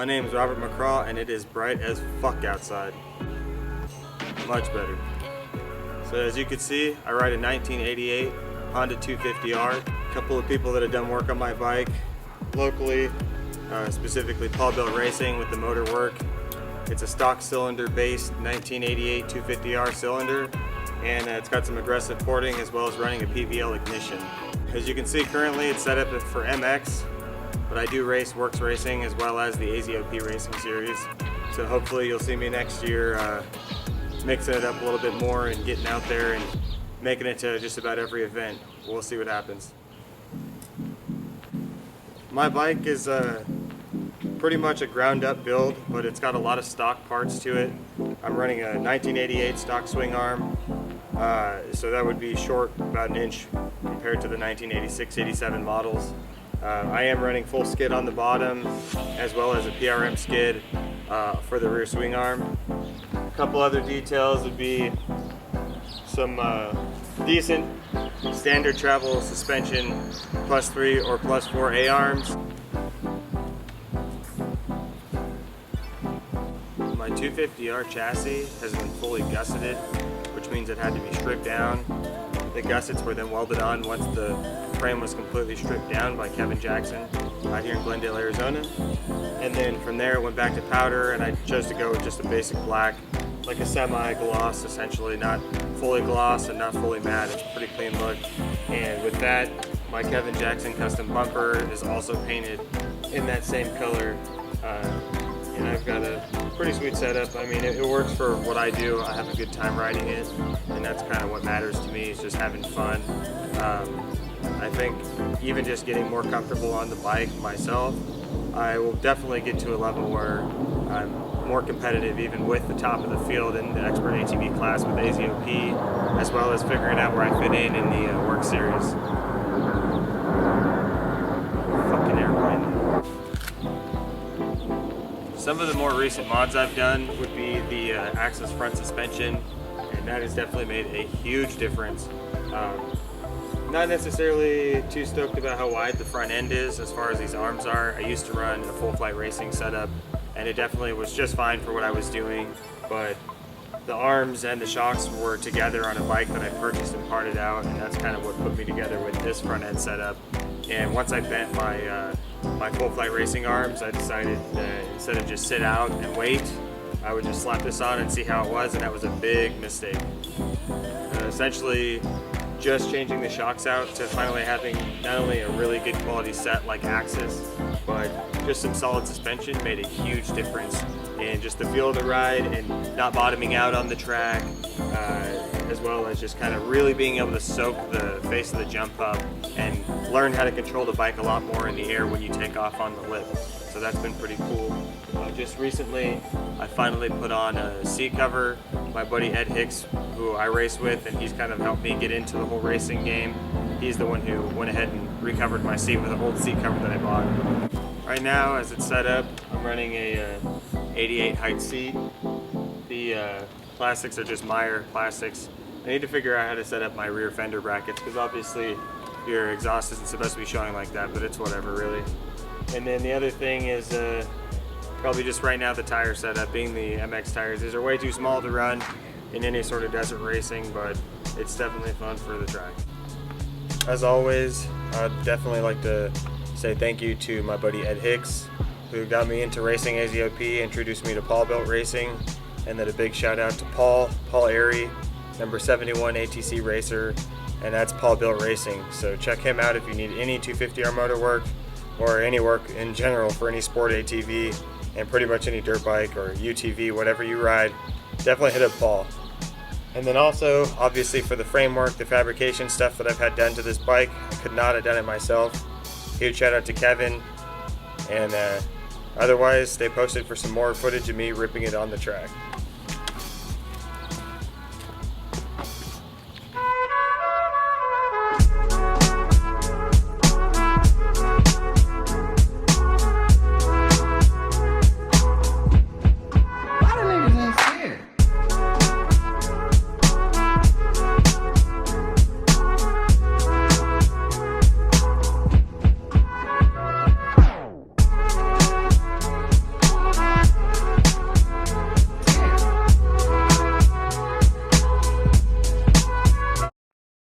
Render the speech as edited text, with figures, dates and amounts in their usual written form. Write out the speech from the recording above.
My name is Robert McCraw and it is bright as fuck outside. Much better. So as you can see, I ride a 1988 Honda 250R. A couple of people that have done work on my bike locally, specifically Paul Built Racing with the motor work. It's a stock cylinder based 1988 250R cylinder, and it's got some aggressive porting as well as running a PVL ignition. As you can see, currently it's set up for MX, but I do race Works Racing as well as the AZOP Racing Series. So hopefully you'll see me next year mixing it up a little bit more and getting out there and making it to just about every event. We'll see what happens. My bike is pretty much a ground up build, but it's got a lot of stock parts to it. I'm running a 1988 stock swing arm, so that would be short about an inch compared to the 1986-87 models. I am running full skid on the bottom as well as a PRM skid for the rear swing arm. A couple other details would be some decent standard travel suspension +3 or +4 A-arms. My 250R chassis has been fully gusseted, which means it had to be stripped down. The gussets were then welded on once the frame was completely stripped down by Kevin Jackson out here in Glendale, Arizona. And then from there it went back to powder, and I chose to go with just a basic black, like a semi-gloss essentially, not fully gloss and not fully matte. It's a pretty clean look. And with that, my Kevin Jackson custom bumper is also painted in that same color. And I've got a pretty sweet setup. I mean, it works for what I do. I have a good time riding it, and that's kind of what matters to me, is just having fun. I think even just getting more comfortable on the bike myself, I will definitely get to a level where I'm more competitive even with the top of the field in the expert ATV class with AZOP, as well as figuring out where I fit in the Work Series. Fucking airplane. Some of the more recent mods I've done would be the Axis front suspension, and that has definitely made a huge difference. Not necessarily too stoked about how wide the front end is as far as these arms are. I used to run a full flight racing setup, and it definitely was just fine for what I was doing, but the arms and the shocks were together on a bike that I purchased and parted out, and that's kind of what put me together with this front end setup. And once I bent my full flight racing arms, I decided that instead of just sit out and wait, I would just slap this on and see how it was, and that was a big mistake. Essentially, just changing the shocks out to finally having not only a really good quality set like Axis, but just some solid suspension made a huge difference in just the feel of the ride and not bottoming out on the track, as well as just kind of really being able to soak the face of the jump up and learn how to control the bike a lot more in the air when you take off on the lip. So that's been pretty cool. Just recently, I finally put on a seat cover. My buddy Ed Hicks, who I race with, and he's kind of helped me get into the whole racing game. He's the one who went ahead and recovered my seat with an old seat cover that I bought. Right now, as it's set up, I'm running a 88 height seat. The plastics are just Meyer plastics. I need to figure out how to set up my rear fender brackets, because obviously your exhaust isn't supposed to be showing like that, but it's whatever really. And then the other thing is probably just right now the tire setup, being the MX tires. These are way too small to run in any sort of desert racing, but it's definitely fun for the track. As always, I'd definitely like to say thank you to my buddy Ed Hicks, who got me into racing AZOP, introduced me to Paul Built Racing, and then a big shout out to Paul Airy, number 71 ATC racer, and that's Paul Built Racing. So check him out if you need any 250R motor work or any work in general for any sport ATV and pretty much any dirt bike or UTV, whatever you ride. Definitely hit up Paul. And then also, obviously for the framework, the fabrication stuff that I've had done to this bike, I could not have done it myself. Huge shout out to Kevin, and otherwise stay posted for some more footage of me ripping it on the track.